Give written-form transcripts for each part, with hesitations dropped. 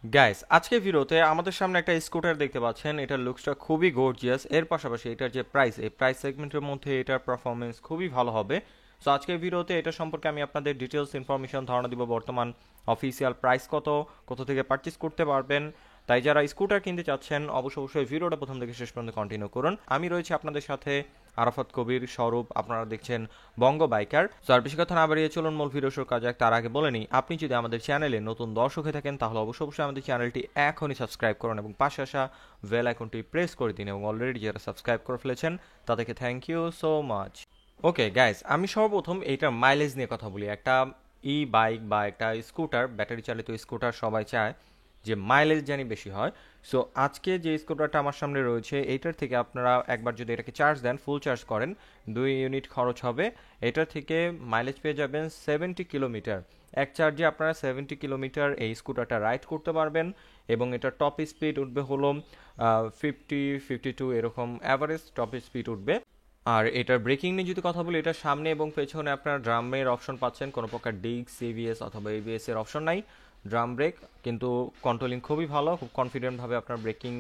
Guys আজকের ভিডিওতে আমাদের সামনে একটা স্কুটার দেখতে পাচ্ছেন। এটার লুকসটা খুবই গর্জিয়াস। এর পাশাপাশি এটার যে প্রাইস, এই প্রাইস সেগমেন্টের মধ্যে এটার পারফরমেন্স খুবই ভালো হবে। সো আজকের ভিডিওতে এটা সম্পর্কে আমি আপনাদের ডিটেলস ইনফরমেশন ধারণা দিব। বর্তমান অফিসিয়াল প্রাইস কত, কত থেকে পারচেস করতে পারবেন। তাই যারা স্কুটার কিনতে চাচ্ছেন অবশ্যই ভিডিওটা প্রথম থেকে শেষ পর্যন্ত কন্টিনিউ করুন। আমি রয়েছি আপনাদের সাথে, আরাফাত কবির, স্বরূপ। আপনারা দেখছেন বঙ্গ বাইকার। সো আর বেশি কথা না বাড়িয়ে চলুন মূল ভিডিও শুরু করা যাক। তার আগে বলে নিই, আপনি যদি আমাদের চ্যানেলে নতুন দর্শক হয়ে থাকেন তাহলে অবশ্যই আমাদের চ্যানেলটি এখনই সাবস্ক্রাইব করুন এবং পাশে আসা বেল আইকনটি প্রেস করে দিন। এবং অলরেডি যারা সাবস্ক্রাইব করে ফেলেছেন তাদেরকে thank you so much. Okay guys, আমি সর্বপ্রথম এইটার মাইলেজ নিয়ে কথা বলি। একটা ই বাইক বা একটা স্কুটার, ব্যাটারি চালিত স্কুটার সবাই চায় যে মাইলেজ জানি বেশি হয়। সো আজকে যে স্কুটারটা আমার সামনে রয়েছে এইটার থেকে আপনারা একবার যদি এটাকে চার্জ দেন, ফুল চার্জ করেন, 2 ইউনিট খরচ হবে। এটার থেকে মাইলেজ পেয়ে যাবেন 70 কিলোমিটার। এক চার্জে আপনারা 70 কিলোমিটার এই স্কুটারটা রাইড করতে পারবেন। এবং এটা টপ স্পিড উঠবে হলো 50-52 এরকম অ্যাভারেজ টপ স্পিড উঠবে। আর এটার ব্রেকিং নিয়ে যদি কথা বলি, এটার সামনে এবং পেছনে আপনারা ড্রামের অপশন পাচ্ছেন। কোনো প্রকার ডিস্ক, সিভিএস অথবা এবিএস এর অপশন নাই। ড্রাম ব্রেক, কিন্তু কন্ট্রোলিং খুবই ভালো, খুব কনফিডেন্টভাবে আপনার ব্রেকিং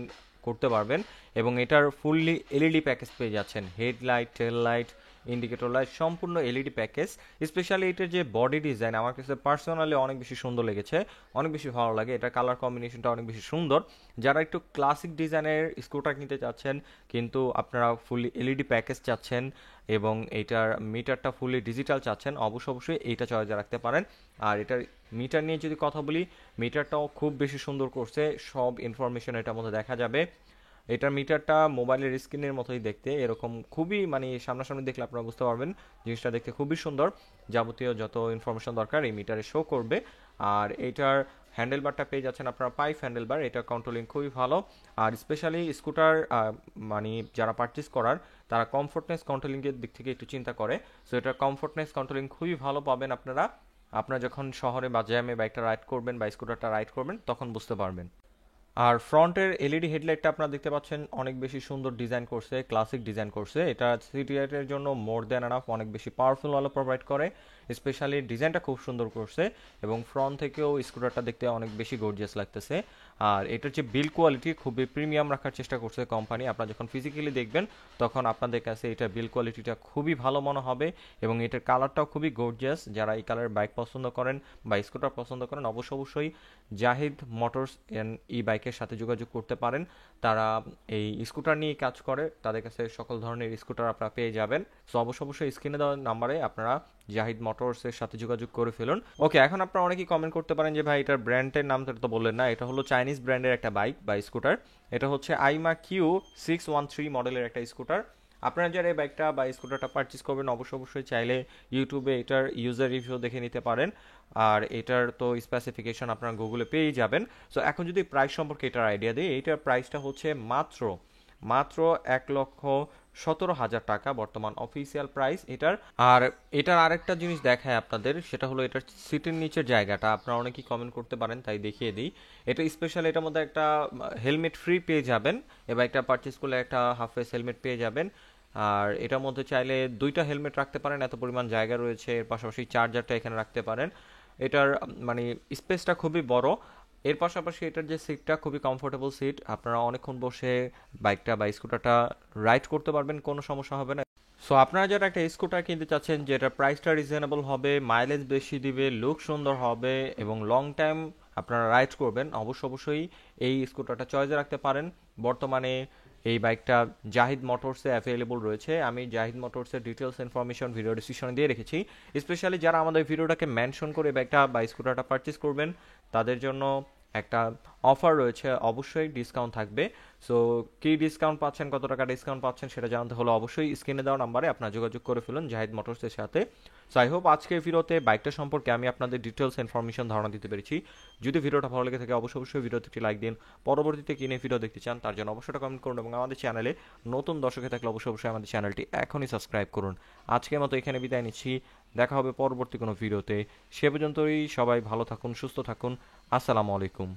করতে পারবেন। এবং এটার ফুললি এলইডি প্যাকেজ পেয়ে যাচ্ছেন। হেডলাইট, টেল লাইট, ইন্ডিকেটর লাইট সম্পূর্ণ এলইডি প্যাকেজ। স্পেশালি এটার যে বডি ডিজাইন আমার কাছে পার্সোনালি অনেক বেশি সুন্দর লেগেছে, অনেক বেশি ভালো লাগে। এটা কালার কম্বিনেশনটা অনেক বেশি সুন্দর। যারা একটু ক্লাসিক ডিজাইনের স্কুটার কিনতে চাচ্ছেন কিন্তু আপনারা ফুললি এলইডি প্যাকেজ চাচ্ছেন এবং এইটার মিটারটা ফুললি ডিজিটাল চাচ্ছেন, অবশ্যই এইটা চয়েস রাখতে পারেন। আর এটার মিটার নিয়ে যদি কথা বলি, মিটারটাও খুব বেশি সুন্দর করছে, সব ইনফরমেশন এটার মধ্যে দেখা যাবে। এটার মিটারটা মোবাইলের স্ক্রিনের মতোই দেখতে, এরকম খুবই মানে সামনাসামনি দেখলে আপনারা বুঝতে পারবেন জিনিসটা দেখতে খুবই সুন্দর। যাবতীয় যত ইনফরমেশন দরকার এই মিটারে শো করবে। আর এইটার হ্যান্ডেলবারটা পেয়ে যাচ্ছেন আপনারা পাইপ হ্যান্ডেলবার। এটা কন্ট্রোলিং খুবই ভালো। আর স্পেশালি স্কুটার মানে যারা পারচেস করার তারা কমফোর্টনেস কন্ট্রোলিংয়ের দিক থেকে একটু চিন্তা করে। সো এটার কমফোর্টনেস কন্ট্রোলিং খুবই ভালো পাবেন আপনারা। আপনারা যখন শহরে বা জ্যামে বাইকটা রাইড করবেন বা স্কুটারটা রাইড করবেন তখন বুঝতে পারবেন। আর ফ্রন্টের এলইডি হেডলাইটটা আপনারা দেখতে পাচ্ছেন, অনেক বেশি সুন্দর ডিজাইন করছে, ক্লাসিক ডিজাইন করছে। এটা সিটি রাইডের জন্য মোর দ্যান এনাফ, অনেক বেশি পাওয়ারফুল আলো প্রোভাইড করে। স্পেশালি ডিজাইনটা খুব সুন্দর করছে এবং ফ্রন্ট থেকেও স্কুটারটা দেখতে অনেক বেশি গর্জিয়াস লাগতেছে। আর এটার যে বিল্ড কোয়ালিটি খুবই প্রিমিয়াম রাখার চেষ্টা করছে কোম্পানি। আপনারা যখন ফিজিক্যালি দেখবেন তখন আপনাদের কাছে এটা বিল্ড কোয়ালিটিটা খুবই ভালো মনে হবে এবং এটার কালারটাও খুবই গর্জিয়াস। যারা এই কালারের বাইক পছন্দ করেন বা স্কুটার পছন্দ করেন অবশ্যই জাহিদ মোটরস এন্ড ই বাইকের সাথে যোগাযোগ করতে পারেন। তারা এই স্কুটার নিয়ে কাজ করে, তাদের কাছে সকল ধরনের স্কুটার আপনারা পেয়ে যাবেন। সো অবশ্যই স্ক্রিনে দেওয়া নাম্বারে আপনারা জাহিদ মোটরসের সাথে যোগাযোগ করে ফেলুন। ওকে, এখন আপনারা অনেকেই কমেন্ট করতে পারেন যে ভাই এটার ব্র্যান্ডের নামটা তো বললেন না। এটা হলো চাইনিজ ব্র্যান্ডের একটা বাইক বা স্কুটার। এটা হচ্ছে আইমা Q613 মডেলের একটা স্কুটার। আপনারা যারা এই বাইকটা বা স্কুটারটা পারচেস করবেন অবশ্যই চাইলে ইউটিউবে এটার ইউজার রিভিউ দেখে নিতে পারেন। আর এটার তো স্পেসিফিকেশন আপনারা গুগলে পেয়ে যাবেন। সো এখন যদি প্রাইস সম্পর্কে এটার আইডিয়া দিই, এটার প্রাইসটা হচ্ছে মাত্র মাত্র 1,17,000 টাকা বর্তমান অফিসিয়াল প্রাইস এটার। আর এটার আরেকটা জিনিস দেখায় আপনাদের, সেটা হলো এটার সিটের নিচের জায়গাটা। আপনারা অনেকেই কমেন্ট করতে পারেন তাই দেখিয়ে দিই। এটা স্পেশাল, এটার মধ্যে একটা হেলমেট ফ্রি পেয়ে যাবেন এবং একটা পারচেস করলে একটা হাফ ফেস হেলমেট পেয়ে যাবেন। আর এটার মধ্যে চাইলে 2টা হেলমেট রাখতে পারেন, এত পরিমাণ জায়গা রয়েছে। এর পাশাপাশি চার্জারটা এখানে রাখতে পারেন। এটার মানে স্পেসটা খুবই বড়। এর পাশাপাশি এটার যে সিটটা খুবই কমফোর্টেবল সিট, আপনারা অনেকক্ষণ বসে বাইকটা বা স্কুটারটা রাইড করতে পারবেন, কোনো সমস্যা হবে না। সো আপনারা যারা একটা স্কুটার কিনতে চাচ্ছেন যেটা প্রাইসটা রিজনেবল হবে, মাইলেজ বেশি দিবে, লুক সুন্দর হবে এবং লং টাইম আপনারা রাইড করবেন, অবশ্যই এই স্কুটারটা চয়েসে রাখতে পারেন। বর্তমানে এই বাইকটা জাহিদ মোটরসে অ্যাভেলেবল রয়েছে। আমি জাহিদ মোটরসের ডিটেলস ইনফরমেশন ভিডিও ডিসক্রিপশনে দিয়ে রেখেছি। স্পেশালি যারা আমাদের ভিডিওটাকে মেনশন করে বাইকটা বা স্কুটারটা পারচেস করবেন তাদের জন্য একটা অফার রয়েছে, অবশ্যই ডিসকাউন্ট থাকবে। সো কি ডিসকাউন্ট পাচ্ছেন, কত টাকা ডিসকাউন্ট পাচ্ছেন সেটা জানতে হলে অবশ্যই স্ক্রিনে দেওয়া নাম্বারে আপনার যোগাযোগ করে ফেলুন জাহিদ মোটরসের সাথে। সো আই হোপ আজকের ভিডিওতে বাইকটা সম্পর্কে আমি আপনাদের ডিটেলস ইনফরমেশন ধারণা দিতে পেরেছি। যদি ভিডিওটা ভালো লেগে থাকে অবশ্যই ভিডিওতে একটি লাইক দিন। পরবর্তীতে কিনে ভিডিও দেখতে চান তার জন্য অবশ্যই কমেন্ট করুন এবং আমাদের চ্যানেলে নতুন দর্শকে থাকলে অবশ্যই আমাদের চ্যানেলটি এখনই সাবস্ক্রাইব করুন। আজকের মতো এখানে বিদায় নিচ্ছি, দেখা হবে পরবর্তী কোনো ভিডিওতে। সে পর্যন্তই সবাই ভালো থাকুন, সুস্থ থাকুন। আসসালামু আলাইকুম।